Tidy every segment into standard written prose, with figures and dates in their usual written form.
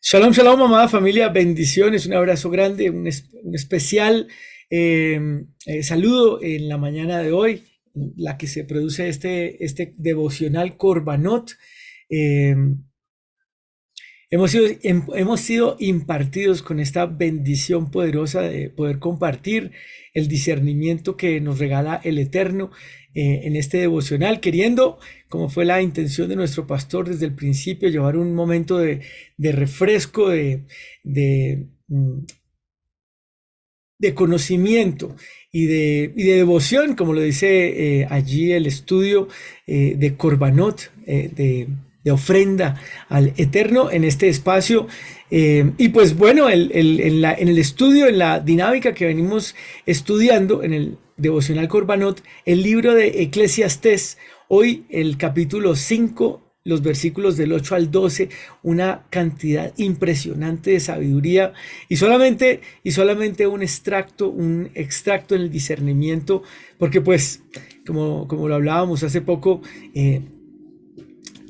Shalom, shalom, amada familia, bendiciones, un abrazo grande, un especial saludo en la mañana de hoy, la que se produce este devocional Corbanot. Eh, hemos sido impartidos con esta bendición poderosa de poder compartir el discernimiento que nos regala el Eterno en este devocional, queriendo, como fue la intención de nuestro pastor desde el principio, llevar un momento de refresco, de, mm, de conocimiento y de devoción, como lo dice allí el estudio de Corbanot, de ofrenda al Eterno en este espacio. Y pues bueno, en el estudio, en la dinámica que venimos estudiando en el devocional Corbanot, el libro de Eclesiastés, hoy el capítulo 5, los versículos del 8 al 12, una cantidad impresionante de sabiduría y solamente un extracto en el discernimiento, porque pues, como lo hablábamos hace poco,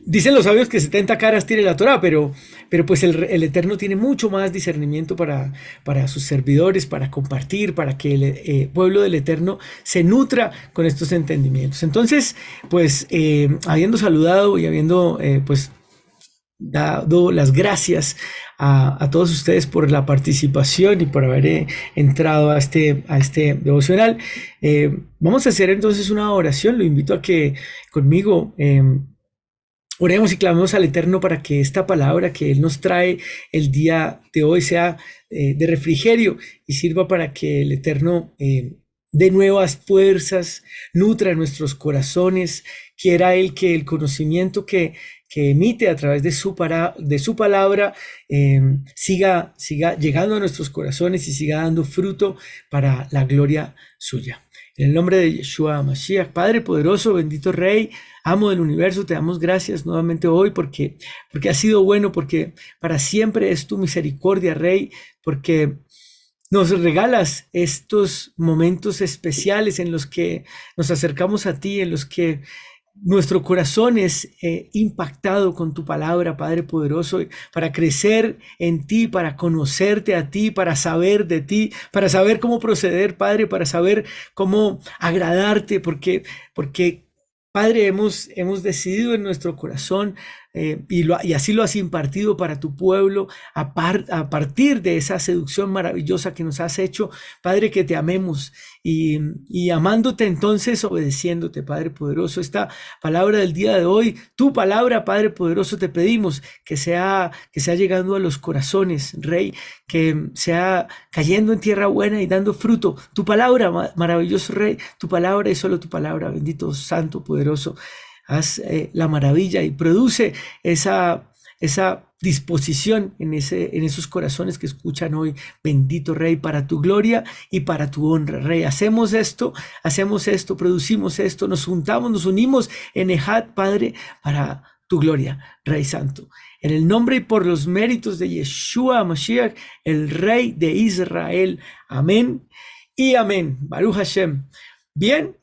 dicen los sabios que 70 caras tiene la Torá, pero pues el Eterno tiene mucho más discernimiento para sus servidores, para compartir, para que el pueblo del Eterno se nutra con estos entendimientos. Entonces, pues, habiendo saludado y habiendo, pues, dado las gracias a todos ustedes por la participación y por haber entrado a este devocional. Vamos a hacer entonces una oración. Lo invito a que conmigo oremos y clamemos al Eterno para que esta palabra que Él nos trae el día de hoy sea de refrigerio y sirva para que el Eterno dé nuevas fuerzas, nutra nuestros corazones. Quiera Él que el conocimiento que emite a través de su palabra siga llegando a nuestros corazones y siga dando fruto para la gloria suya. En el nombre de Yeshua Mashiach, Padre poderoso, bendito Rey, amo del universo, te damos gracias nuevamente hoy porque has sido bueno, porque para siempre es tu misericordia, Rey, porque nos regalas estos momentos especiales en los que nos acercamos a ti, en los que nuestro corazón es impactado con tu palabra, Padre poderoso, para crecer en ti, para conocerte a ti, para saber de ti, para saber cómo proceder, Padre, para saber cómo agradarte, porque Padre, hemos decidido en nuestro corazón y así lo has impartido para tu pueblo a partir de esa seducción maravillosa que nos has hecho, Padre, que te amemos y amándote entonces, obedeciéndote, Padre poderoso. Esta palabra del día de hoy, tu palabra, Padre poderoso, te pedimos que sea llegando a los corazones, Rey, que sea cayendo en tierra buena y dando fruto. Tu palabra, maravilloso Rey, tu palabra y solo tu palabra, bendito, santo, poderoso. Haz la maravilla y produce esa disposición en esos corazones que escuchan hoy, bendito Rey, para tu gloria y para tu honra, Rey. Hacemos esto, producimos esto, nos juntamos, nos unimos en Ejad, Padre, para tu gloria, Rey Santo. En el nombre y por los méritos de Yeshua Mashiach, el Rey de Israel. Amén y amén. Baruch Hashem. Bien,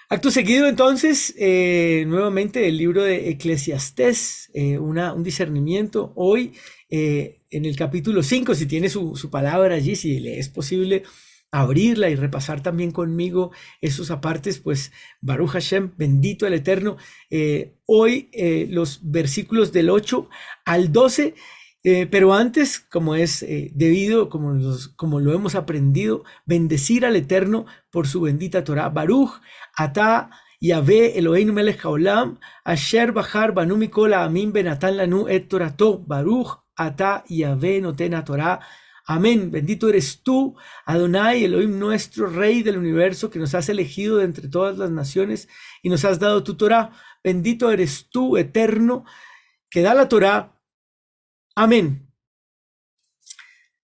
acto seguido, entonces, nuevamente el libro de Eclesiastés, un discernimiento. Hoy, en el capítulo 5, si tiene su palabra allí, si le es posible abrirla y repasar también conmigo esos apartes, pues Baruch Hashem, bendito el Eterno. Hoy, los versículos del 8 al 12. Pero antes, como es debido, como lo hemos aprendido, bendecir al Eterno por su bendita Torah. Baruch Ata Yahvé Eloheinu melech haolam, asher bachar banu mikol ha'amim benatan lanu et torato. Baruch Ata Yahvé noten haTorah. Amén. Bendito eres tú, Adonai, Elohim nuestro, Rey del universo, que nos has elegido de entre todas las naciones y nos has dado tu Torah. Bendito eres tú, Eterno, que da la Torah. Amén.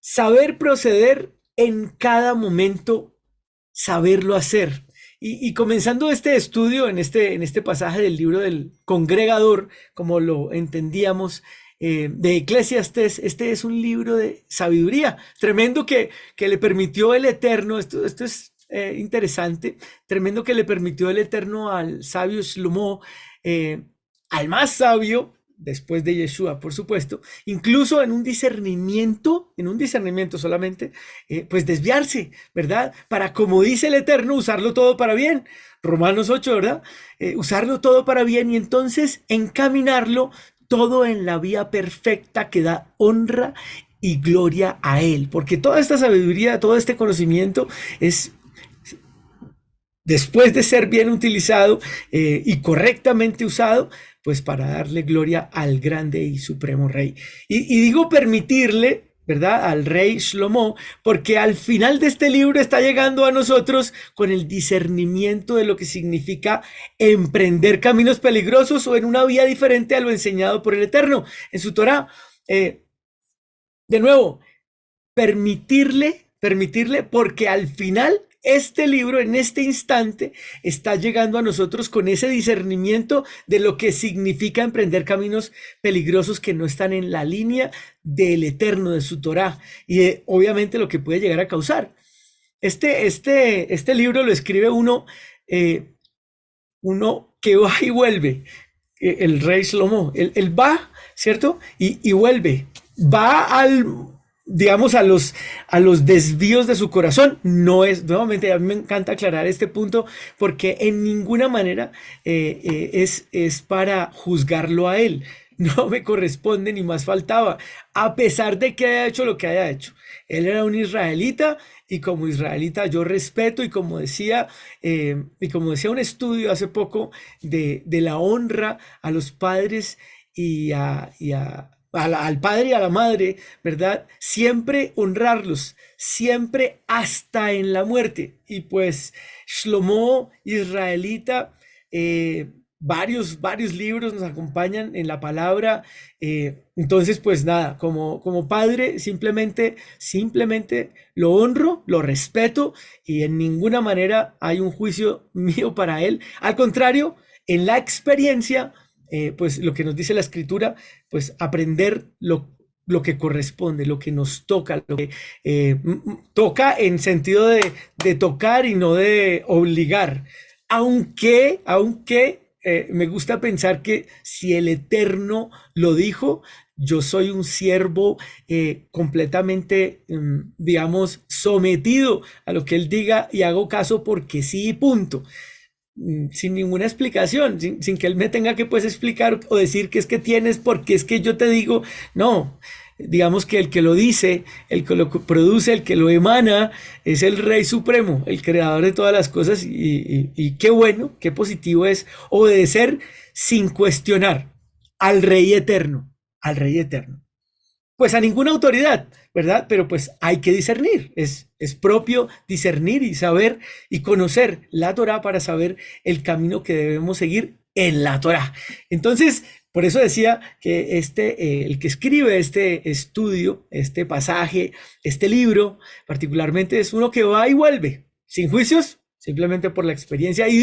Saber proceder en cada momento, saberlo hacer. Y comenzando este estudio en este pasaje del libro del congregador, como lo entendíamos, de Eclesiastés, este es un libro de sabiduría tremendo que le permitió el Eterno. Esto es interesante, tremendo, que le permitió el Eterno al sabio Shlomo, al más sabio, después de Yeshua, por supuesto, incluso en un discernimiento solamente, pues desviarse, ¿verdad? Para, como dice el Eterno, usarlo todo para bien. Romanos 8, ¿verdad? Usarlo todo para bien y entonces encaminarlo todo en la vía perfecta que da honra y gloria a Él, porque toda esta sabiduría, todo este conocimiento es después de ser bien utilizado y correctamente usado, pues para darle gloria al grande y supremo rey. Y digo permitirle, ¿verdad? Al rey Shlomo, porque al final de este libro está llegando a nosotros con el discernimiento de lo que significa emprender caminos peligrosos o en una vía diferente a lo enseñado por el Eterno en su Torah. De nuevo, permitirle, porque al final este libro en este instante está llegando a nosotros con ese discernimiento de lo que significa emprender caminos peligrosos que no están en la línea del Eterno, de su Torá, y obviamente lo que puede llegar a causar. Este libro lo escribe uno que va y vuelve, el rey Shlomo, él va, ¿cierto? Y vuelve, va digamos, a los desvíos de su corazón. No es, nuevamente, a mí me encanta aclarar este punto porque en ninguna manera es para juzgarlo a él. No me corresponde ni más faltaba, a pesar de que haya hecho lo que haya hecho. Él era un israelita y como israelita yo respeto y como decía un estudio hace poco de la honra a los padres al padre y a la madre, ¿verdad? Siempre honrarlos, siempre hasta en la muerte. Y pues Shlomo, israelita, varios libros nos acompañan en la palabra. Entonces, pues nada, como padre, simplemente lo honro, lo respeto y en ninguna manera hay un juicio mío para él. Al contrario, en la experiencia, pues lo que nos dice la escritura, pues aprender lo que corresponde, lo que nos toca, lo que toca en sentido de tocar y no de obligar. Aunque me gusta pensar que si el Eterno lo dijo, yo soy un siervo completamente, digamos, sometido a lo que él diga y hago caso porque sí, punto. Sin ninguna explicación, sin que él me tenga que pues explicar o decir que es que tienes, porque es que yo te digo, no, digamos que el que lo dice, el que lo produce, el que lo emana, es el Rey Supremo, el creador de todas las cosas y qué bueno, qué positivo es obedecer sin cuestionar al Rey Eterno, al Rey Eterno pues a ninguna autoridad, ¿verdad? Pero pues hay que discernir, es propio discernir y saber y conocer la Torá para saber el camino que debemos seguir en la Torá. Entonces, por eso decía que el que escribe este estudio, este pasaje, este libro, particularmente es uno que va y vuelve, sin juicios, simplemente por la experiencia. Y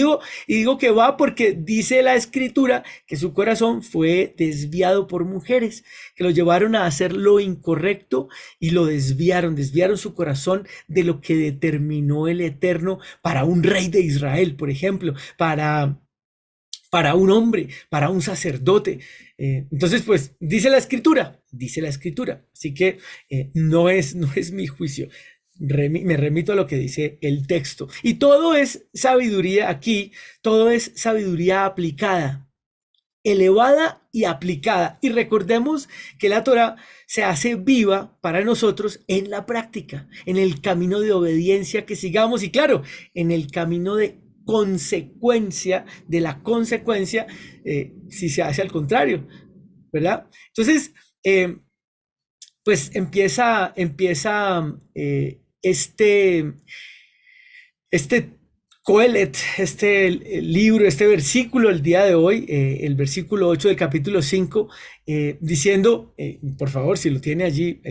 digo que va porque dice la escritura que su corazón fue desviado por mujeres que lo llevaron a hacer lo incorrecto y lo desviaron su corazón de lo que determinó el Eterno para un rey de Israel, por ejemplo, para un hombre, para un sacerdote. Entonces, pues, dice la escritura. Así que no es mi juicio. Me remito a lo que dice el texto. Y todo es sabiduría aquí, todo es sabiduría aplicada, elevada y aplicada. Y recordemos que la Torah se hace viva para nosotros en la práctica, en el camino de obediencia que sigamos y claro, en el camino de consecuencia, de la consecuencia, si se hace al contrario, ¿verdad? Entonces, pues empieza este Coelet, libro, este versículo el día de hoy, el versículo 8 del capítulo 5, diciendo, por favor, si lo tiene allí,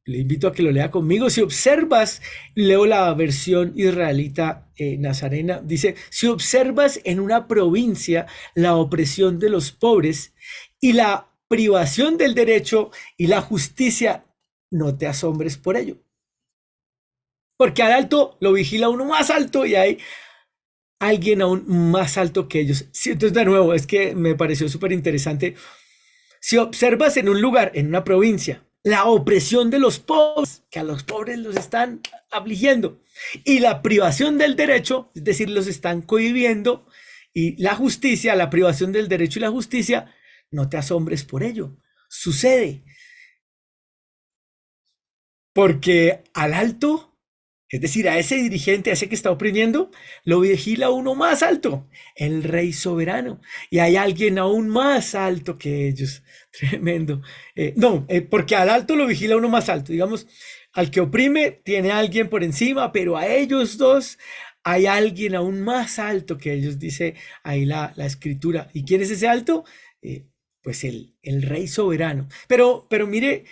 le invito a que lo lea conmigo. Si observas, leo la versión israelita nazarena, dice, si observas en una provincia la opresión de los pobres y la privación del derecho y la justicia, no te asombres por ello. Porque al alto lo vigila uno más alto y hay alguien aún más alto que ellos. Sí, entonces, de nuevo, es que me pareció súper interesante. Si observas en un lugar, en una provincia, la opresión de los pobres, que a los pobres los están afligiendo, y la privación del derecho, es decir, los están cohibiendo, y la justicia, la privación del derecho y la justicia, no te asombres por ello. Sucede porque al alto, es decir, a ese dirigente, a ese que está oprimiendo, lo vigila uno más alto, el rey soberano. Y hay alguien aún más alto que ellos. Tremendo. No, porque al alto lo vigila uno más alto. Digamos, al que oprime tiene alguien por encima, pero a ellos dos hay alguien aún más alto que ellos, dice ahí la escritura. ¿Y quién es ese alto? Pues el rey soberano. Pero mire,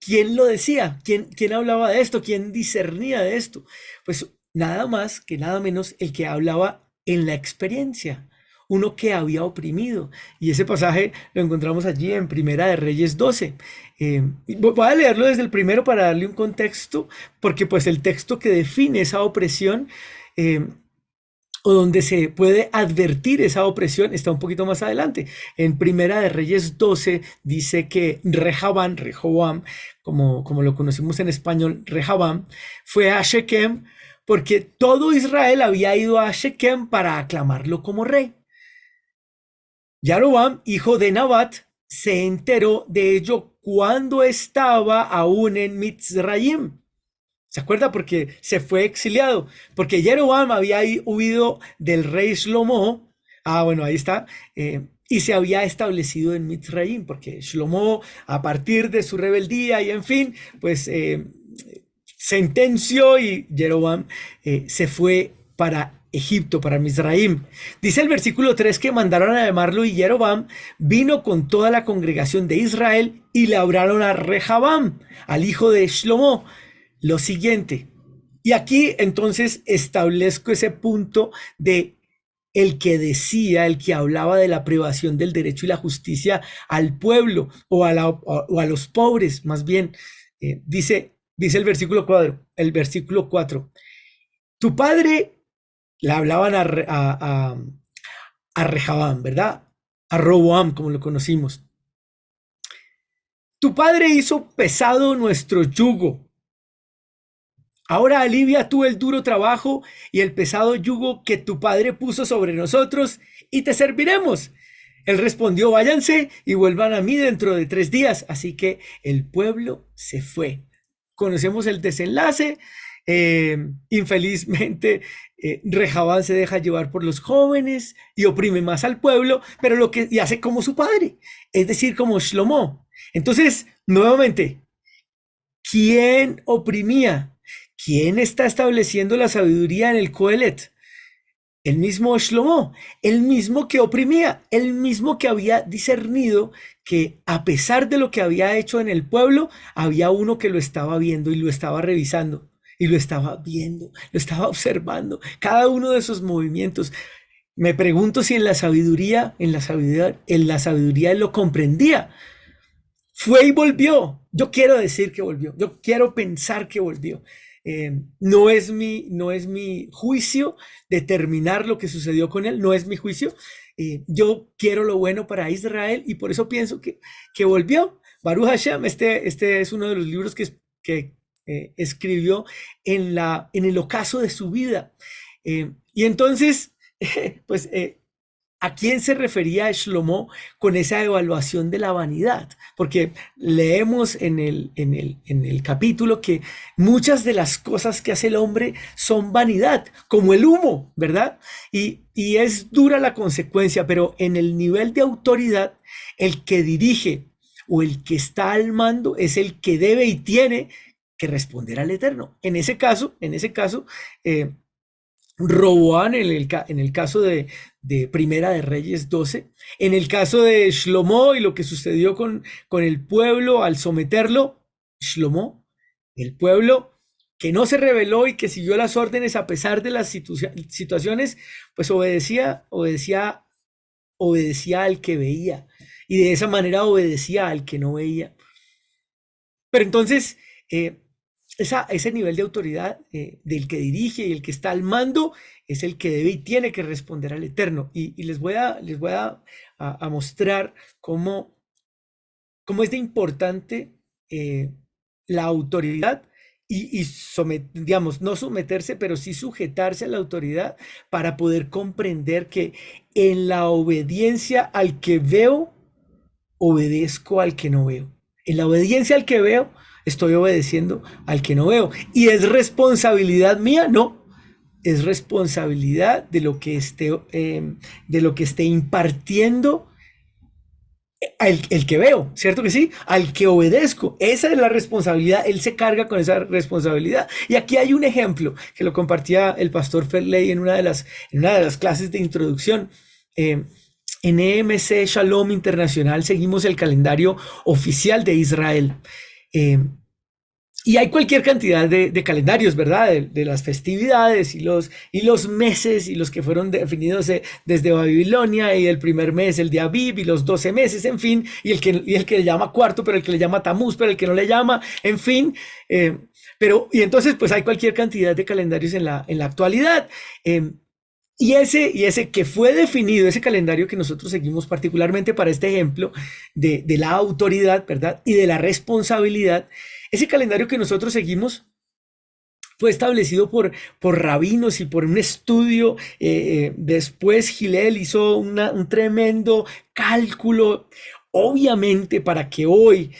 ¿quién lo decía? ¿Quién hablaba de esto? ¿Quién discernía de esto? Pues nada más que nada menos el que hablaba en la experiencia, uno que había oprimido. Y ese pasaje lo encontramos allí en Primera de Reyes 12. Voy a leerlo desde el primero para darle un contexto, porque pues el texto que define esa opresión, o donde se puede advertir esa opresión, está un poquito más adelante. En Primera de Reyes 12 dice que Rehoboam, como lo conocemos en español, Rehoboam, fue a Shekem porque todo Israel había ido a Shekem para aclamarlo como rey. Yaroboam, hijo de Nabat, se enteró de ello cuando estaba aún en Mitzrayim. ¿Se acuerda? Porque se fue exiliado. Porque Jeroboam había huido del rey Shlomo. Ah, bueno, ahí está. Y se había establecido en Mitzrayim, porque Shlomo, a partir de su rebeldía y en fin, pues sentenció y Jeroboam se fue para Egipto, para Mizraim. Dice el versículo 3 que mandaron a llamarlo y Jeroboam vino con toda la congregación de Israel y le hablaron a Rehabam, al hijo de Shlomo, lo siguiente. Y aquí entonces establezco ese punto de el que decía, el que hablaba de la privación del derecho y la justicia al pueblo o a los pobres, más bien. Dice el versículo 4, tu padre, le hablaban a Rehabam, ¿verdad? A Roboam, como lo conocimos. Tu padre hizo pesado nuestro yugo. Ahora alivia tú el duro trabajo y el pesado yugo que tu padre puso sobre nosotros y te serviremos. Él respondió, váyanse y vuelvan a mí dentro de 3 días. Así que el pueblo se fue. Conocemos el desenlace. Infelizmente, Rehabam se deja llevar por los jóvenes y oprime más al pueblo, pero y hace como su padre, es decir, como Shlomo. Entonces, nuevamente, ¿quién oprimía? ¿Quién está estableciendo la sabiduría en el Coelet? El mismo Shlomo, el mismo que oprimía, el mismo que había discernido que a pesar de lo que había hecho en el pueblo, había uno que lo estaba viendo y lo estaba revisando y lo estaba viendo, lo estaba observando, cada uno de esos movimientos. Me pregunto si en la sabiduría él lo comprendía. Fue y volvió. Yo quiero decir que volvió. Yo quiero pensar que volvió. No es mi juicio determinar lo que sucedió con él. No es mi juicio. Yo quiero lo bueno para Israel y por eso pienso que volvió. Baruch Hashem, este es uno de los libros que escribió en el ocaso de su vida. Y entonces, pues ¿a quién se refería Shlomo con esa evaluación de la vanidad? Porque leemos en el capítulo que muchas de las cosas que hace el hombre son vanidad, como el humo, ¿verdad? Y es dura la consecuencia, pero en el nivel de autoridad, el que dirige o el que está al mando es el que debe y tiene que responder al Eterno. En ese caso, eh, Roboán en el caso de Primera de Reyes 12, en el caso de Shlomo y lo que sucedió con el pueblo al someterlo, Shlomo, el pueblo que no se rebeló y que siguió las órdenes a pesar de las situaciones, pues obedecía al que veía y de esa manera obedecía al que no veía. Pero entonces, eh, ese nivel de autoridad del que dirige y el que está al mando es el que debe y tiene que responder al Eterno. Y les voy a mostrar cómo cómo es de importante eh, la autoridad digamos, no someterse, pero sí sujetarse a la autoridad para poder comprender que en la obediencia al que veo, obedezco al que no veo. En la obediencia al que veo, estoy obedeciendo al que no veo. ¿Y es responsabilidad mía? No. Es responsabilidad de lo que esté impartiendo el que veo, ¿cierto que sí? Al que obedezco. Esa es la responsabilidad. Él se carga con esa responsabilidad. Y aquí hay un ejemplo que lo compartía el pastor Ferley en una de las clases de introducción. Eh, en EMC Shalom Internacional seguimos el calendario oficial de Israel. Eh, y hay cualquier cantidad de calendarios, ¿verdad? De las festividades y los meses y los que fueron definidos desde Babilonia y el primer mes, el de Aviv y los 12 meses, en fin, y el que le llama cuarto, pero el que le llama Tamuz, pero el que no le llama, en fin. Y entonces pues hay cualquier cantidad de calendarios en la actualidad. Y ese que fue definido, ese calendario que nosotros seguimos particularmente para este ejemplo de la autoridad, ¿verdad? Y de la responsabilidad, ese calendario que nosotros seguimos fue establecido por rabinos y por un estudio. Después Hillel hizo un tremendo cálculo, obviamente para que hoy,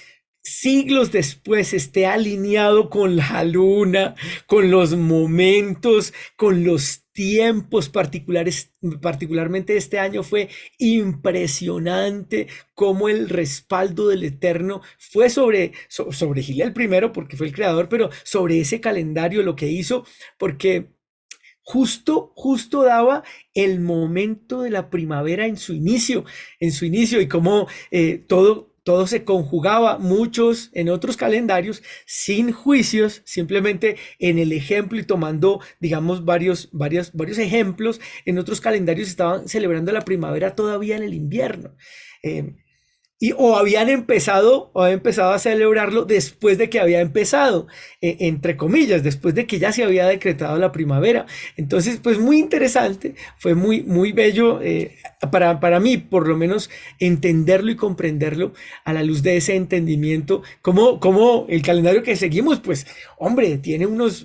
siglos después, esté alineado con la luna, con los momentos, con los tiempos particulares. Particularmente este año fue impresionante cómo el respaldo del Eterno fue sobre Hillel primero, porque fue el creador, pero sobre ese calendario lo que hizo, porque justo daba el momento de la primavera en su inicio, y cómo todo se conjugaba, muchos en otros calendarios, sin juicios, simplemente en el ejemplo y tomando, digamos, varios ejemplos. En otros calendarios estaban celebrando la primavera todavía en el invierno. Eh, o había empezado a celebrarlo después de que había empezado, entre comillas, después de que ya se había decretado la primavera. Entonces, pues muy interesante, fue muy bello, para mí, por lo menos, entenderlo y comprenderlo a la luz de ese entendimiento, como el calendario que seguimos, pues, hombre, tiene unas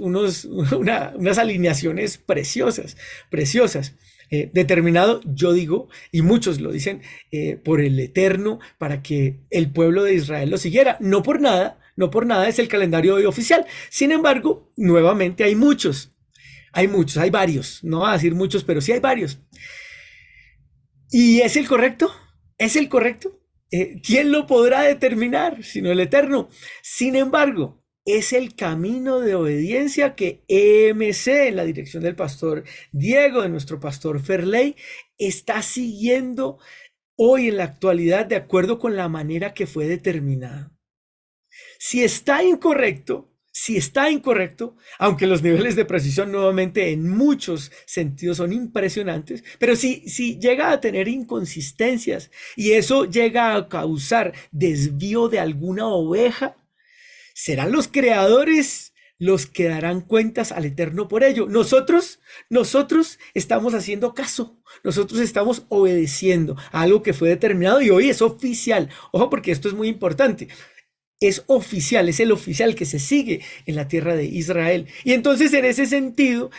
alineaciones preciosas, preciosas. Determinado, yo digo, y muchos lo dicen, por el Eterno, para que el pueblo de Israel lo siguiera. No por nada, no por nada es el calendario hoy oficial. Sin embargo, nuevamente hay varios, no voy a decir muchos, pero sí hay varios. ¿Y es el correcto? ¿Es el correcto? ¿Quién lo podrá determinar sino el Eterno? Sin embargo, es el camino de obediencia que EMC, en la dirección del pastor Diego, de nuestro pastor Ferley, está siguiendo hoy en la actualidad de acuerdo con la manera que fue determinada. Si está incorrecto, aunque los niveles de precisión nuevamente en muchos sentidos son impresionantes, pero si llega a tener inconsistencias y eso llega a causar desvío de alguna oveja, serán los creadores los que darán cuentas al Eterno por ello. Nosotros estamos haciendo caso, nosotros estamos obedeciendo a algo que fue determinado y hoy es oficial. Ojo, porque esto es muy importante. Es oficial, es el oficial que se sigue en la tierra de Israel. Y entonces en ese sentido,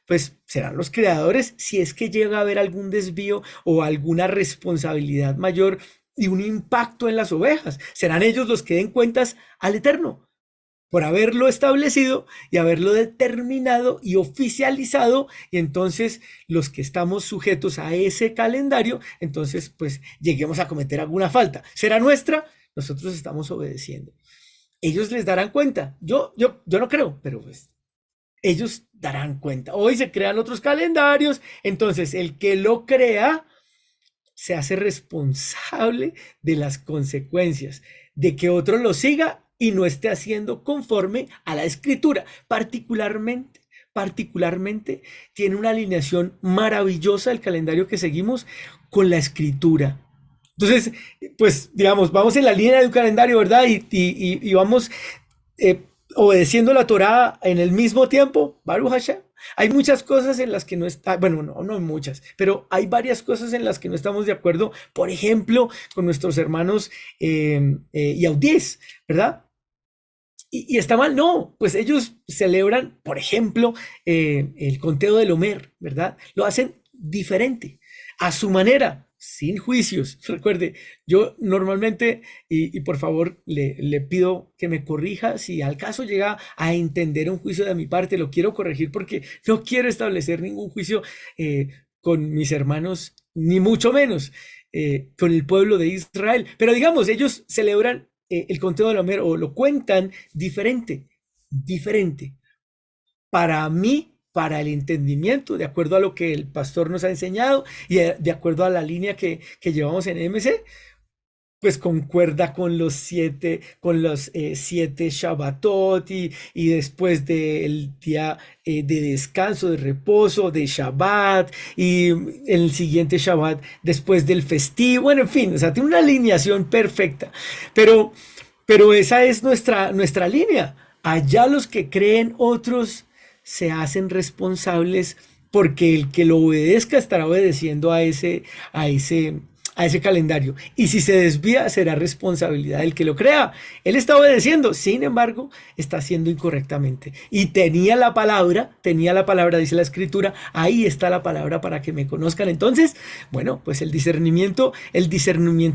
pues serán los creadores si es que llega a haber algún desvío o alguna responsabilidad mayor y un impacto en las ovejas. Serán ellos los que den cuentas al Eterno por haberlo establecido y haberlo determinado y oficializado, y entonces los que estamos sujetos a ese calendario, entonces pues lleguemos a cometer alguna falta. ¿Será nuestra? Nosotros estamos obedeciendo. Ellos les darán cuenta. Yo no creo, pero pues ellos darán cuenta. Hoy se crean otros calendarios, entonces el que lo crea se hace responsable de las consecuencias de que otro lo siga y no esté haciendo conforme a la escritura. Particularmente tiene una alineación maravillosa el calendario que seguimos con la escritura. Entonces, pues digamos, vamos en la línea de un calendario, ¿verdad? Y vamos, obedeciendo la Torá en el mismo tiempo, Baruch Hashem. Hay muchas cosas en las que no está, bueno, no muchas, pero hay varias cosas en las que no estamos de acuerdo, por ejemplo, con nuestros hermanos yaudíes, ¿verdad? Y está mal, no, pues ellos celebran, por ejemplo, el conteo del Homer, ¿verdad? Lo hacen diferente, a su manera, sin juicios. Recuerde, yo normalmente, y por favor le pido que me corrija si al caso llega a entender un juicio de mi parte, lo quiero corregir porque no quiero establecer ningún juicio con mis hermanos, ni mucho menos con el pueblo de Israel. Pero digamos, ellos celebran el conteo de Homer o lo cuentan diferente, diferente. Para mí, para el entendimiento, de acuerdo a lo que el pastor nos ha enseñado y de acuerdo a la línea que llevamos en MC, pues concuerda con los 7 Shabbatot y después del día de descanso, de reposo, de Shabbat y el siguiente Shabbat después del festivo, bueno, en fin, o sea, tiene una alineación perfecta, pero, pero esa es nuestra línea. Allá los que creen otros se hacen responsables porque el que lo obedezca estará obedeciendo a ese, a ese calendario. Y si se desvía, será responsabilidad del que lo crea. Él está obedeciendo, sin embargo, está haciendo incorrectamente. Y tenía la palabra, dice la escritura, ahí está la palabra para que me conozcan. Entonces, bueno, pues el discernimiento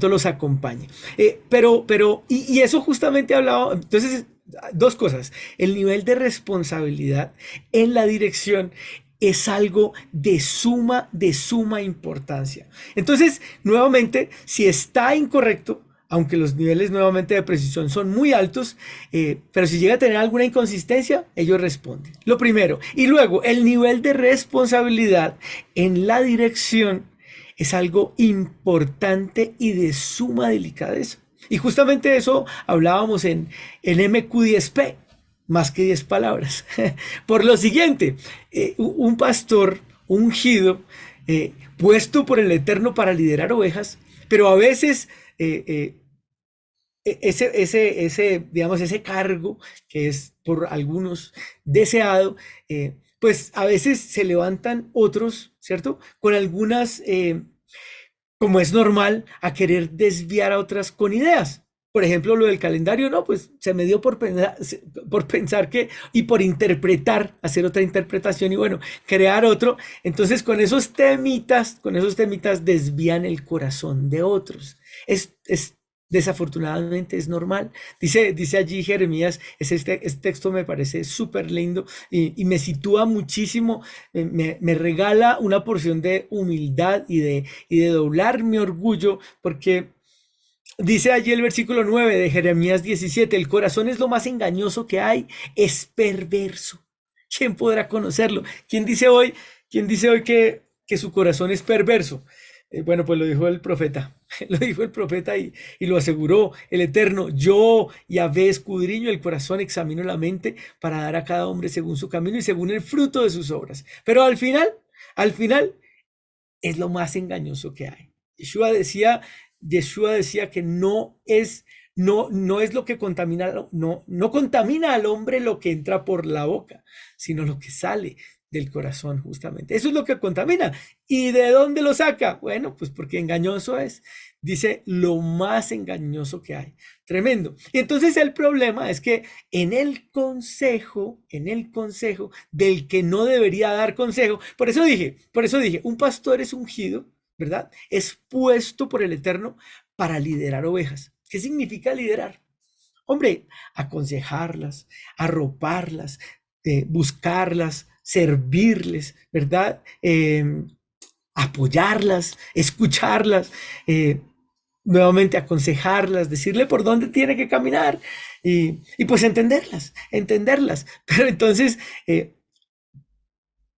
los acompañe. Y eso justamente hablaba, entonces, dos cosas, el nivel de responsabilidad en la dirección es algo de suma importancia. Entonces, nuevamente, si está incorrecto, aunque los niveles nuevamente de precisión son muy altos, pero si llega a tener alguna inconsistencia, ellos responden. Lo primero. Y luego, el nivel de responsabilidad en la dirección es algo importante y de suma delicadeza. Y justamente eso hablábamos en MQ10P, más que 10 palabras. Por lo siguiente, un pastor ungido, puesto por el Eterno para liderar ovejas, pero a veces digamos, ese cargo que es por algunos deseado, pues a veces se levantan otros, ¿cierto? Con algunas como es normal, a querer desviar a otras con ideas. Por ejemplo, lo del calendario, no, pues se me dio por pensar que, y por interpretar, hacer otra interpretación y bueno, crear otro. Entonces, con esos temitas desvían el corazón de otros. Desafortunadamente es normal. Dice allí Jeremías, este texto me parece súper lindo y me sitúa muchísimo, me regala una porción de humildad y de doblar mi orgullo, porque dice allí el versículo 9 de Jeremías 17, el corazón es lo más engañoso que hay, es perverso. ¿Quién podrá conocerlo? ¿Quién dice hoy que su corazón es perverso? Bueno, pues lo dijo el profeta, lo dijo el profeta y lo aseguró el Eterno. Yo, Yahvé, escudriño el corazón, examino la mente para dar a cada hombre según su camino y según el fruto de sus obras. Pero al final es lo más engañoso que hay. Yeshua decía que no es lo que contamina, no contamina al hombre lo que entra por la boca, sino lo que sale del corazón, justamente. Eso es lo que contamina. ¿Y de dónde lo saca? Bueno, pues porque engañoso es. Dice lo más engañoso que hay. Tremendo. Y entonces el problema es que en el consejo del que no debería dar consejo, por eso dije, un pastor es ungido, ¿verdad? Es puesto por el Eterno para liderar ovejas. ¿Qué significa liderar? Hombre, aconsejarlas, arroparlas, buscarlas, servirles, ¿verdad? Apoyarlas, escucharlas, nuevamente aconsejarlas, decirle por dónde tiene que caminar y pues entenderlas. Pero entonces, en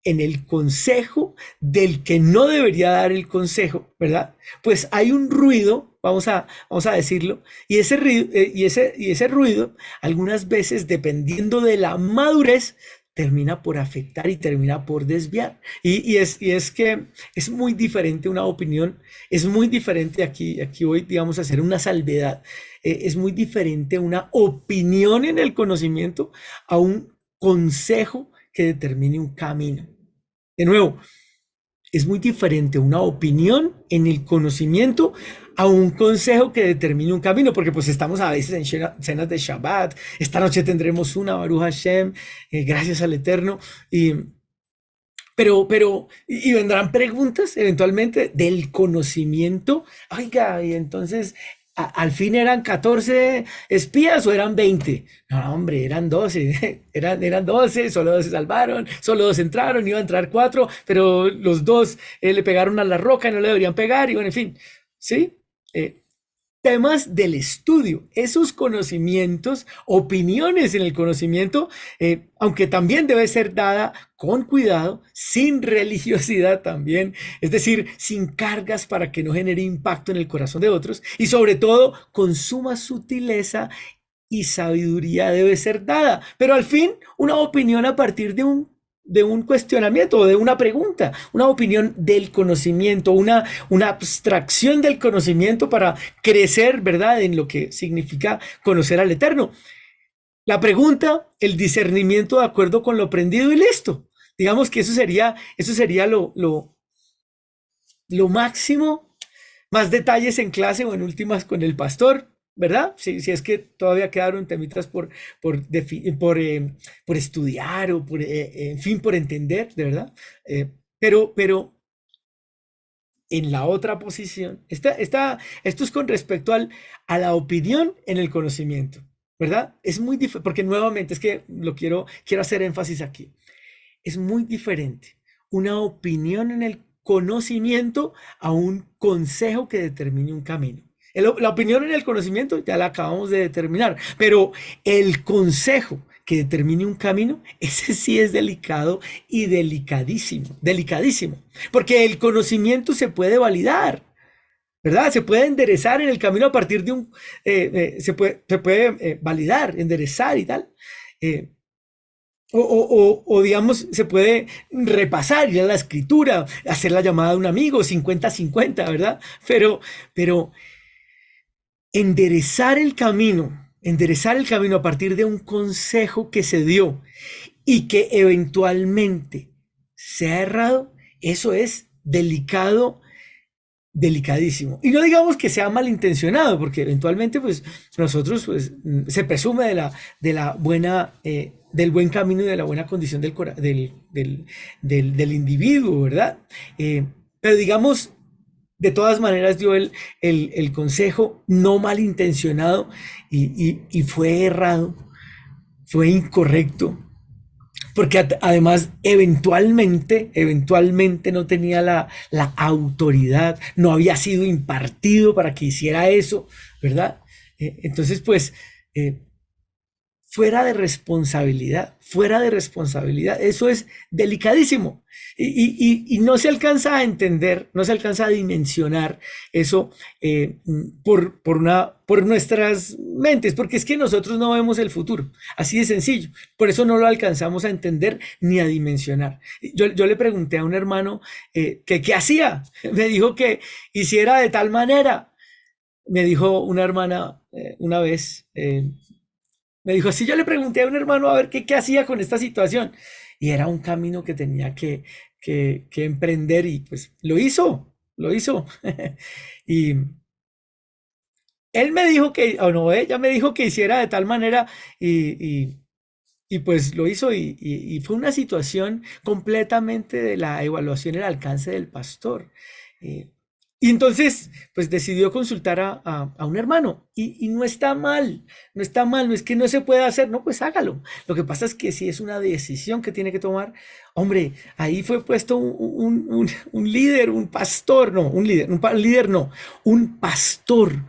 el consejo del que no debería dar el consejo, ¿verdad? Pues hay un ruido, vamos a decirlo, y ese ruido, algunas veces, dependiendo de la madurez, termina por afectar y termina por desviar. Y es que es muy diferente una opinión, es muy diferente aquí voy, digamos, a hacer una salvedad, es muy diferente una opinión en el conocimiento a un consejo que determine un camino. De nuevo, es muy diferente una opinión en el conocimiento a un consejo que determine un camino, porque pues estamos a veces en cenas de Shabbat, esta noche tendremos una Baruch Hashem, gracias al Eterno, y, y vendrán preguntas eventualmente del conocimiento, oiga, y entonces al fin eran 14 espías o eran 20. No, hombre, eran 12, eran 12, solo 2 se salvaron, solo 2 entraron, iba a entrar 4, pero los 2 le pegaron a la roca y no le deberían pegar, y bueno, en fin, ¿sí? Eh, Temas del estudio, esos conocimientos, opiniones en el conocimiento, aunque también debe ser dada con cuidado, sin religiosidad también, es decir, sin cargas para que no genere impacto en el corazón de otros y sobre todo con suma sutileza y sabiduría debe ser dada, pero al fin una opinión a partir de un cuestionamiento o de una pregunta, una opinión del conocimiento, una abstracción del conocimiento para crecer, ¿verdad?, en lo que significa conocer al Eterno. La pregunta, el discernimiento de acuerdo con lo aprendido y listo. Digamos que eso sería lo máximo, más detalles en clase o en últimas con el pastor, ¿verdad? Si es que todavía quedaron temitas por estudiar o en fin, por entender, de verdad. Pero en la otra posición, esto es con respecto a la opinión en el conocimiento, ¿verdad? Es muy diferente, porque nuevamente es que quiero hacer énfasis aquí. Es muy diferente una opinión en el conocimiento a un consejo que determine un camino. La opinión en el conocimiento ya la acabamos de determinar, pero el consejo que determine un camino, ese sí es delicado y delicadísimo, delicadísimo, porque el conocimiento se puede validar, ¿verdad? Se puede enderezar en el camino a partir de se puede validar, enderezar y tal. Eh, digamos, se puede repasar, ir a la escritura, hacer la llamada de un amigo, 50-50, ¿verdad? Pero enderezar el camino a partir de un consejo que se dio y que eventualmente se ha errado, eso es delicado, delicadísimo. Y no digamos que sea malintencionado, porque eventualmente pues nosotros pues se presume de la buena, del buen camino y de la buena condición del individuo, ¿verdad? Pero digamos, de todas maneras dio el consejo no malintencionado y fue errado, fue incorrecto, porque además eventualmente no tenía la autoridad, no había sido impartido para que hiciera eso, ¿verdad? Entonces, pues, fuera de responsabilidad, eso es delicadísimo. Y no se alcanza a entender, no se alcanza a dimensionar eso por nuestras mentes, porque es que nosotros no vemos el futuro, así de sencillo. Por eso no lo alcanzamos a entender ni a dimensionar. Yo le pregunté a un hermano que qué hacía, me dijo que hiciera de tal manera. Me dijo una hermana una vez, me dijo, si yo le pregunté a un hermano a ver qué hacía con esta situación, y era un camino que tenía que emprender y pues lo hizo. Y él me dijo que, o no, ella me dijo que hiciera de tal manera y pues lo hizo y fue una situación completamente de la evaluación y el alcance del pastor. Eh, y entonces, pues decidió consultar a un hermano y no está mal, no está mal, no es que no se pueda hacer, no, pues hágalo. Lo que pasa es que si es una decisión que tiene que tomar, hombre, ahí fue puesto un líder, un pastor, no, un líder, líder no, un pastor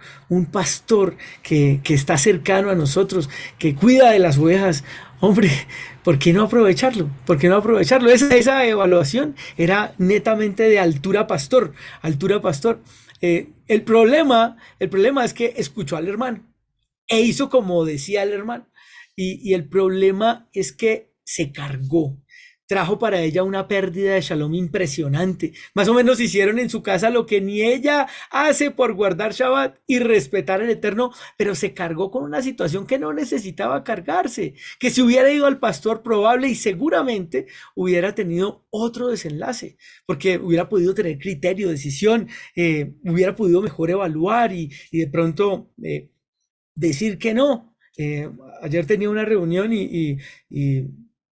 que está cercano a nosotros, que cuida de las ovejas. Hombre, ¿por qué no aprovecharlo? ¿Por qué no aprovecharlo? Esa evaluación era netamente de altura pastor, altura pastor. El problema es que escuchó al hermano e hizo como decía el hermano. Y el problema es que se cargó. trajo para ella una pérdida de shalom impresionante. Más o menos hicieron en su casa lo que ni ella hace por guardar Shabbat y respetar el Eterno, pero se cargó con una situación que no necesitaba cargarse, que si hubiera ido al pastor probable y seguramente hubiera tenido otro desenlace, porque hubiera podido tener criterio, decisión, hubiera podido mejor evaluar y de pronto decir que no. Ayer tenía una reunión y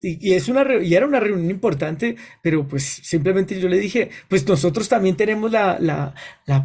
es y era una reunión importante, pero pues simplemente yo le dije, pues nosotros también tenemos la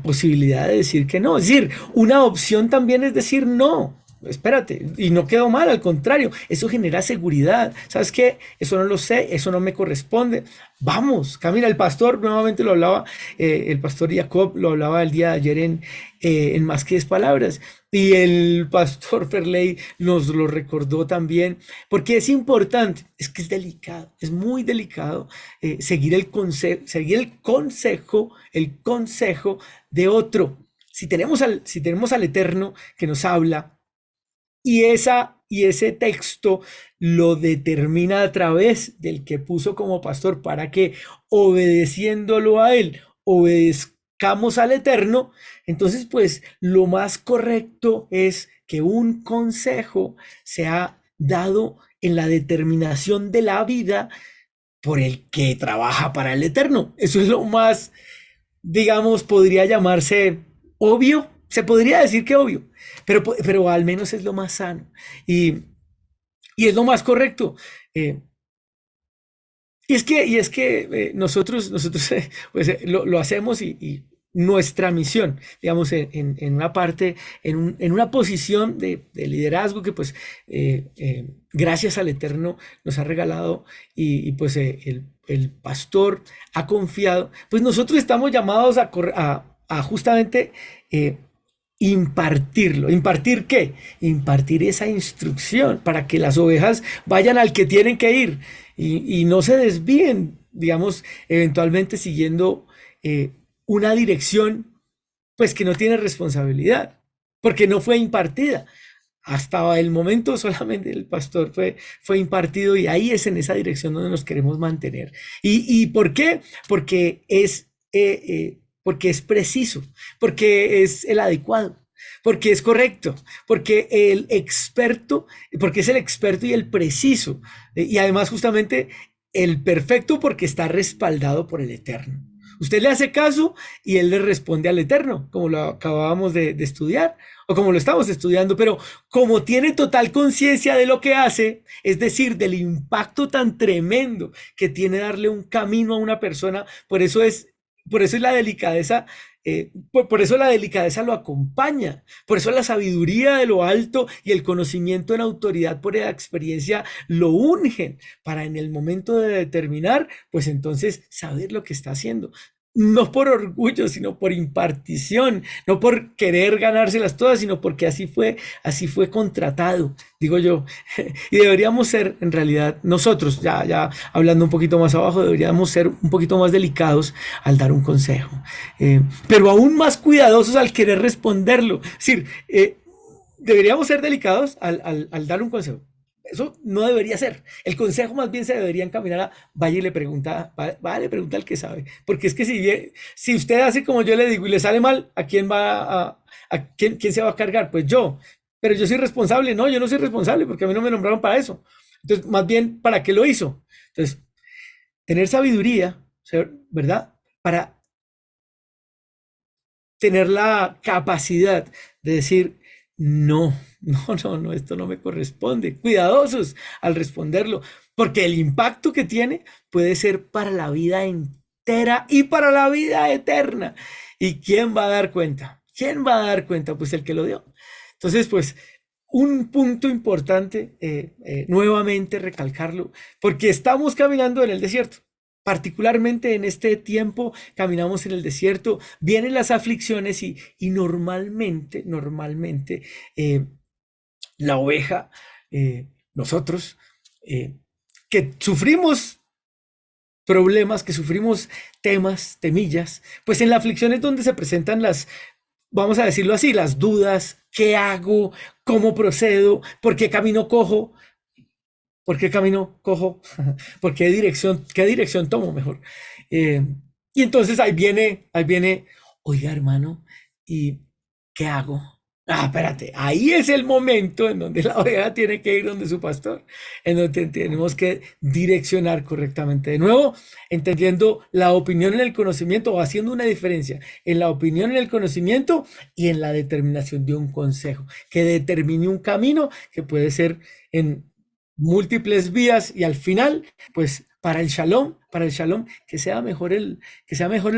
posibilidad de decir que no. Es decir, una opción también es decir no. Espérate, y no quedó mal, al contrario, eso genera seguridad. ¿Sabes qué? Eso no lo sé, eso no me corresponde. Vamos, camina. El pastor nuevamente lo hablaba, el pastor Jacob lo hablaba el día de ayer en Más que 10 Palabras. Y el pastor Ferley nos lo recordó también, porque es importante, es que es delicado, es muy delicado seguir el consejo de otro. Si tenemos al Eterno que nos habla y ese texto lo determina a través del que puso como pastor para que obedeciéndolo a él, obedezcamos al Eterno, entonces pues lo más correcto es que un consejo sea dado en la determinación de la vida por el que trabaja para el Eterno. Eso es lo más, digamos, podría llamarse obvio, se podría decir que obvio, pero al menos es lo más sano y, y es lo más correcto. Eh, nosotros pues, lo hacemos y nuestra misión, digamos, en una parte, en una posición de liderazgo que pues gracias al Eterno nos ha regalado pues el pastor ha confiado, pues nosotros estamos llamados a justamente impartirlo. ¿Impartir qué? Impartir esa instrucción para que las ovejas vayan al que tienen que ir y no se desvíen, digamos, eventualmente siguiendo una dirección, pues que no tiene responsabilidad, porque no fue impartida. Hasta el momento solamente el pastor fue impartido y ahí es en esa dirección donde nos queremos mantener. ¿Y por qué? Porque es preciso, porque es el adecuado, porque es correcto, porque es el experto y el preciso, y además justamente el perfecto porque está respaldado por el Eterno. Usted le hace caso y él le responde al Eterno, como lo acabábamos de estudiar o como lo estamos estudiando, pero como tiene total conciencia de lo que hace, es decir, del impacto tan tremendo que tiene darle un camino a una persona, por eso es la delicadeza, por eso la delicadeza lo acompaña, por eso la sabiduría de lo alto y el conocimiento en autoridad por la experiencia lo ungen para en el momento de determinar, pues entonces saber lo que está haciendo. No por orgullo, sino por impartición, no por querer ganárselas todas, sino porque así fue contratado, digo yo. Y deberíamos ser, en realidad, nosotros, ya hablando un poquito más abajo, deberíamos ser un poquito más delicados al dar un consejo, pero aún más cuidadosos al querer responderlo. Es decir, deberíamos ser delicados al dar un consejo. Eso no debería ser. El consejo más bien se debería encaminar a vaya y le pregunta, vaya, le pregunta al que sabe. Porque es que si usted hace como yo le digo y le sale mal, ¿a quién quién se va a cargar? Pues yo. Pero yo soy responsable. No, yo no soy responsable porque a mí no me nombraron para eso. Entonces, más bien, ¿para qué lo hizo? Entonces, tener sabiduría, ¿verdad? Para tener la capacidad de decir, no, no, esto no me corresponde. Cuidadosos al responderlo, porque el impacto que tiene puede ser para la vida entera y para la vida eterna. ¿Y quién va a dar cuenta? ¿Quién va a dar cuenta? Pues el que lo dio. Entonces, pues, un punto importante, nuevamente recalcarlo, porque estamos caminando en el desierto. Particularmente en este tiempo caminamos en el desierto, vienen las aflicciones y normalmente la oveja, nosotros, que sufrimos problemas, que sufrimos temillas, pues en la aflicción es donde se presentan vamos a decirlo así, las dudas, ¿qué hago? ¿Cómo procedo? ¿Por qué camino cojo? ¿Por qué camino cojo? ¿Por qué dirección tomo mejor? Eh, y entonces ahí viene, oiga, hermano, ¿y qué hago? Ah, espérate, ahí es el momento en donde la oveja tiene que ir donde su pastor, en donde tenemos que direccionar correctamente. De nuevo, entendiendo la opinión en el conocimiento o haciendo una diferencia en la opinión en el conocimiento y en la determinación de un consejo, que determine un camino que puede ser en múltiples vías y al final, pues para el shalom, que sea mejor el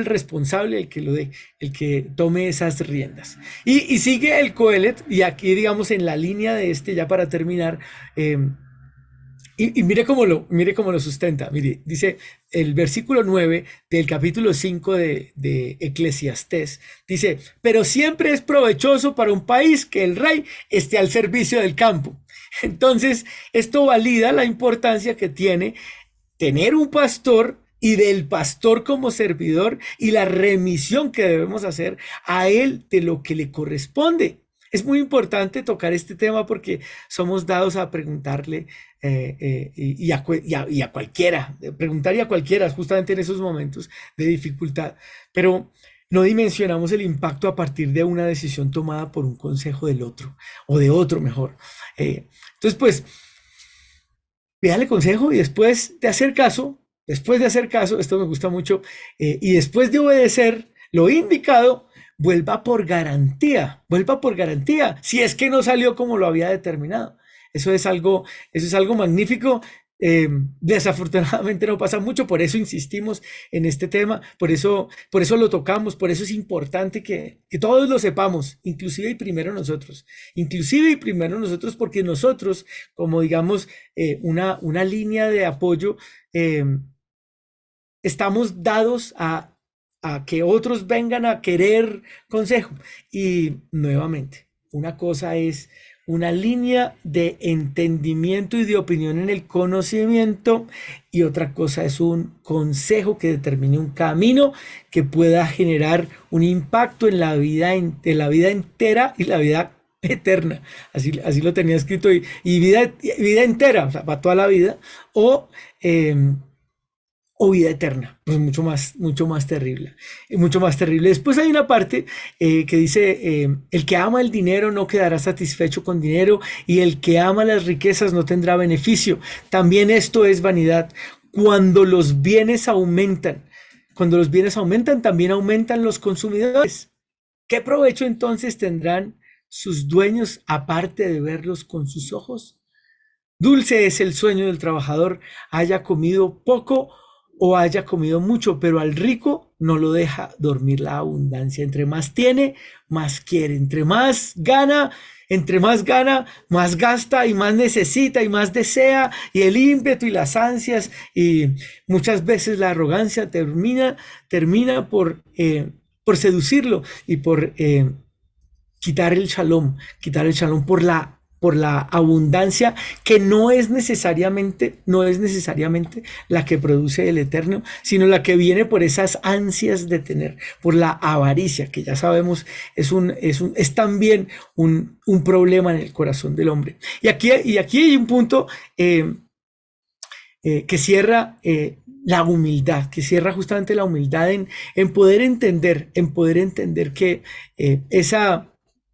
responsable, el que lo dé, el que tome esas riendas. Y sigue el Coelet, y aquí digamos en la línea de este, ya para terminar, y mire cómo lo sustenta. Mire, dice el versículo 9 del capítulo 5 de Eclesiastés. Dice, pero siempre es provechoso para un país que el rey esté al servicio del campo. Entonces, esto valida la importancia que tiene tener un pastor y del pastor como servidor y la remisión que debemos hacer a él de lo que le corresponde. Es muy importante tocar este tema porque somos dados a preguntarle y a cualquiera, preguntar y a cualquiera justamente en esos momentos de dificultad, pero no dimensionamos el impacto a partir de una decisión tomada por un consejo del otro o de otro mejor. Entonces, pues, pídale consejo y después de hacer caso, esto me gusta mucho, y después de obedecer lo indicado, vuelva por garantía, si es que no salió como lo había determinado. Eso es algo magnífico. Desafortunadamente no pasa mucho, por eso insistimos en este tema, por eso lo tocamos, por eso es importante que todos lo sepamos, inclusive y primero nosotros, porque nosotros, como digamos, una línea de apoyo, eh, estamos dados a que otros vengan a querer consejo. Y nuevamente, una cosa es una línea de entendimiento y de opinión en el conocimiento y otra cosa es un consejo que determine un camino que pueda generar un impacto en la vida entera y la vida eterna. Así lo tenía escrito y vida entera, o sea, para toda la vida o... o vida eterna, pues mucho más terrible, mucho más terrible. Después hay una parte que dice, el que ama el dinero no quedará satisfecho con dinero y el que ama las riquezas no tendrá beneficio. También esto es vanidad. Cuando los bienes aumentan, cuando los bienes aumentan, también aumentan los consumidores. ¿Qué provecho entonces tendrán sus dueños aparte de verlos con sus ojos? Dulce es el sueño del trabajador, haya comido poco o haya comido mucho, pero al rico no lo deja dormir la abundancia. Entre más tiene, más quiere. Entre más gana, más gasta y más necesita y más desea. Y el ímpetu y las ansias y muchas veces la arrogancia termina por seducirlo y por quitar el shalom por la abundancia que no es necesariamente la que produce el Eterno, sino la que viene por esas ansias de tener, por la avaricia, que ya sabemos es también un problema en el corazón del hombre. Y aquí hay un punto que cierra la humildad, que cierra justamente la humildad en poder entender que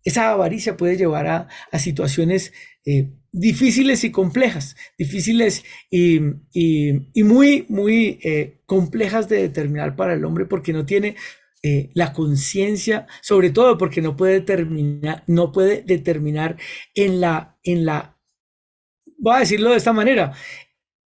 esa avaricia puede llevar a situaciones difíciles y complejas, difíciles y muy complejas de determinar para el hombre porque no tiene la conciencia, sobre todo porque no puede determinar voy a decirlo de esta manera,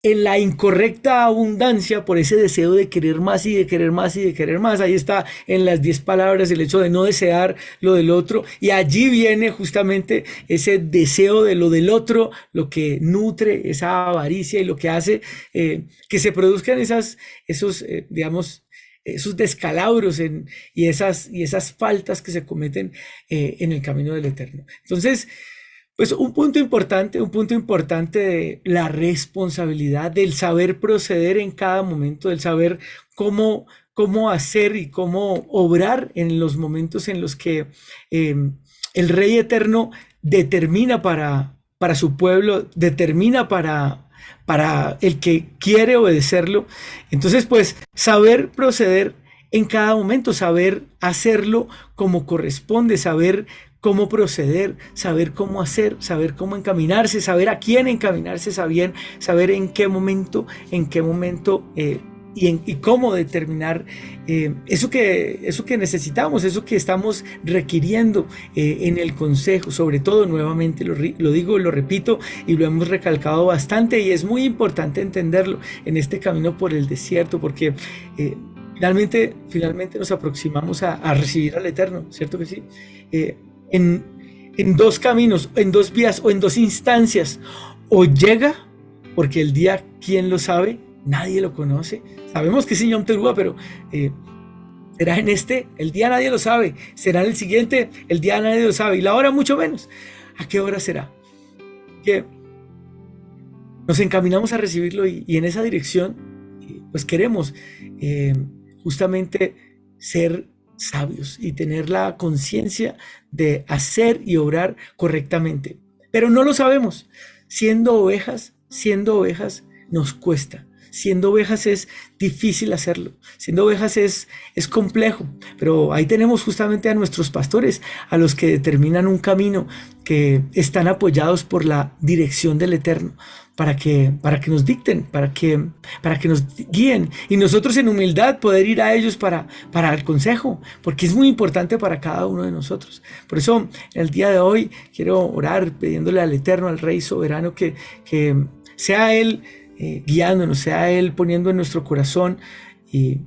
en la incorrecta abundancia por ese deseo de querer más y de querer más y de querer más. Ahí está en las 10 palabras el hecho de no desear lo del otro y allí viene justamente ese deseo de lo del otro, lo que nutre esa avaricia y lo que hace que se produzcan digamos, esos descalabros y esas faltas que se cometen en el camino del Eterno. Entonces, pues un punto importante de la responsabilidad, del saber proceder en cada momento, del saber cómo hacer y cómo obrar en los momentos en los que eh, el Rey Eterno determina para su pueblo, determina para el que quiere obedecerlo. Entonces, pues, saber proceder en cada momento, saber hacerlo como corresponde, saber cómo proceder, saber cómo hacer, saber cómo encaminarse, saber a quién encaminarse, saber en qué momento y cómo determinar eso que necesitamos, eso que estamos requiriendo en el consejo. Sobre todo, nuevamente lo digo, lo repito y lo hemos recalcado bastante, y es muy importante entenderlo en este camino por el desierto, porque finalmente nos aproximamos a recibir al Eterno, ¿cierto que sí? Eh, en, en dos caminos, en dos vías o en dos instancias. O llega, porque el día, ¿quién lo sabe? Nadie lo conoce. Sabemos que es Yom Teruah, pero será en este, el día nadie lo sabe. Será en el siguiente, el día nadie lo sabe. Y la hora mucho menos. ¿A qué hora será? Que nos encaminamos a recibirlo, y en esa dirección, pues queremos justamente ser sabios y tener la conciencia de hacer y obrar correctamente. Pero no lo sabemos. Siendo ovejas nos cuesta. Siendo ovejas es difícil hacerlo. Siendo ovejas es complejo. Pero ahí tenemos justamente a nuestros pastores, a los que determinan un camino, que están apoyados por la dirección del Eterno, para que nos dicten, para que nos guíen, y nosotros en humildad poder ir a ellos para el consejo, porque es muy importante para cada uno de nosotros. Por eso, el día de hoy quiero orar pidiéndole al Eterno, al Rey soberano, que sea Él guiándonos, sea Él poniendo en nuestro corazón y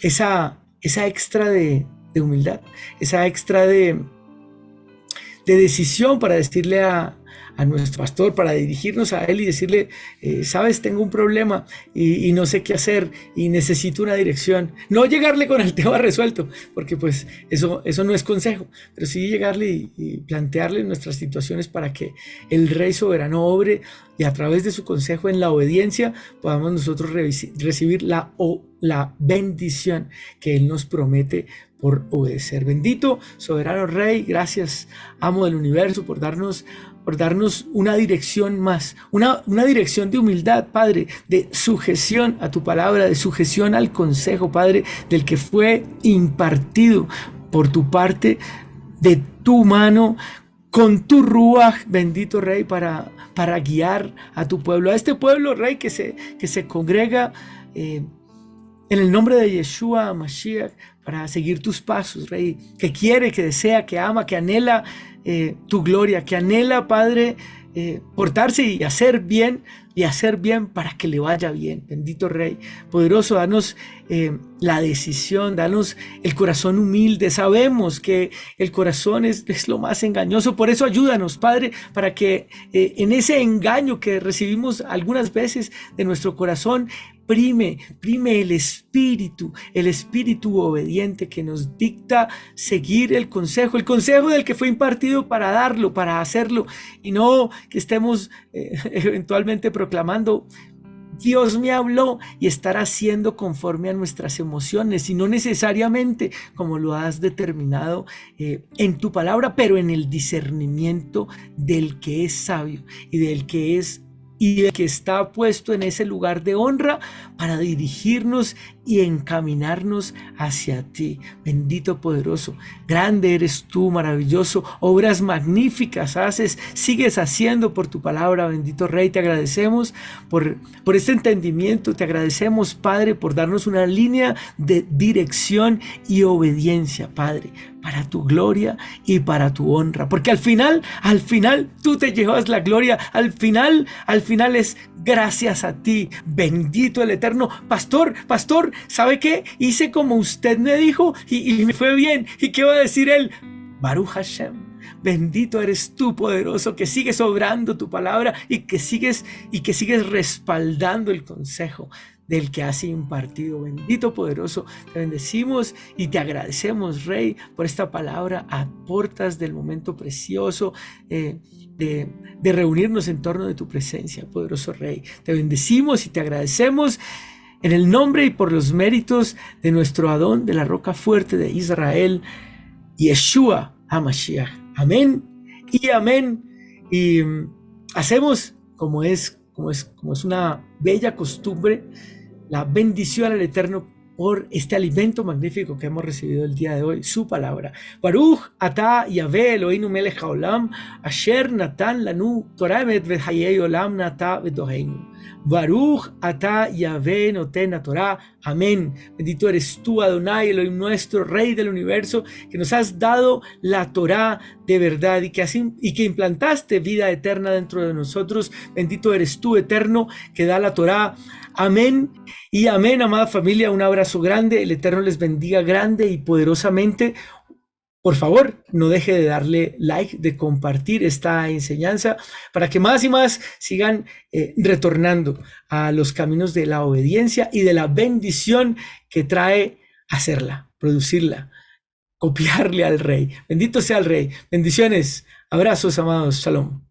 esa extra de humildad, esa extra de decisión para decirle a nuestro pastor, para dirigirnos a él y decirle, sabes, tengo un problema y no sé qué hacer y necesito una dirección. No llegarle con el tema resuelto, porque pues eso no es consejo, pero sí llegarle y plantearle nuestras situaciones para que el Rey soberano obre, y a través de su consejo, en la obediencia, podamos nosotros recibir la bendición que Él nos promete por obedecer. Bendito soberano Rey, gracias, amo del universo, por darnos una dirección más, una dirección de humildad, Padre, de sujeción a tu palabra, de sujeción al consejo, Padre, del que fue impartido por tu parte, de tu mano, con tu ruaj, bendito Rey, para guiar a tu pueblo, a este pueblo, Rey, que se congrega en el nombre de Yeshua Mashiach, para seguir tus pasos, Rey, que quiere, que desea, que ama, que anhela tu gloria, que anhela, Padre, portarse y hacer bien para que le vaya bien. Bendito Rey poderoso, danos la decisión, danos el corazón humilde. Sabemos que el corazón es lo más engañoso, por eso ayúdanos, Padre, para que en ese engaño que recibimos algunas veces de nuestro corazón, prime el espíritu obediente que nos dicta seguir el consejo del que fue impartido para darlo, para hacerlo, y no que estemos eventualmente proclamando, Dios me habló, y estar haciendo conforme a nuestras emociones, y no necesariamente como lo has determinado en tu palabra, pero en el discernimiento del que es sabio y del que está puesto en ese lugar de honra para dirigirnos y encaminarnos hacia ti. Bendito, poderoso, grande eres tú, maravilloso, obras magníficas sigues haciendo por tu palabra. Bendito Rey, te agradecemos por este entendimiento, te agradecemos, Padre, por darnos una línea de dirección y obediencia, Padre, para tu gloria y para tu honra, porque al final tú te llevas la gloria, al final es gracias a ti. Bendito el Eterno. Pastor, ¿sabe qué? Hice como usted me dijo y me fue bien. ¿Y qué va a decir él? Baruch Hashem. Bendito eres tú, poderoso, que sigues obrando tu palabra y que sigues respaldando el consejo del que has impartido. Bendito, poderoso, te bendecimos y te agradecemos, Rey, por esta palabra. Aportas del momento precioso de reunirnos en torno de tu presencia, poderoso Rey. Te bendecimos y te agradecemos en el nombre y por los méritos de nuestro Adón, de la roca fuerte de Israel, Yeshua HaMashiach. Amén y amén. Y hacemos como es como es una bella costumbre, la bendición al Eterno por este alimento magnífico que hemos recibido el día de hoy, su palabra. Baruch ata Yahvé Eloheinu melech haolam, asher natan lanu Torah emet v'chayei olam nata v'doheinu. Baruch ata Yahvé noten Torah. Amén. Bendito eres tú, Adonai, Elohim nuestro, Rey del universo, que nos has dado la Torah de verdad y que implantaste vida eterna dentro de nosotros. Bendito eres tú, Eterno, que da la Torah. Amén. Y amén, amada familia, un abrazo grande, el Eterno les bendiga grande y poderosamente. Por favor, no deje de darle like, de compartir esta enseñanza para que más y más sigan retornando a los caminos de la obediencia y de la bendición que trae hacerla, producirla, copiarle al Rey. Bendito sea el Rey. Bendiciones, abrazos, amados. Shalom.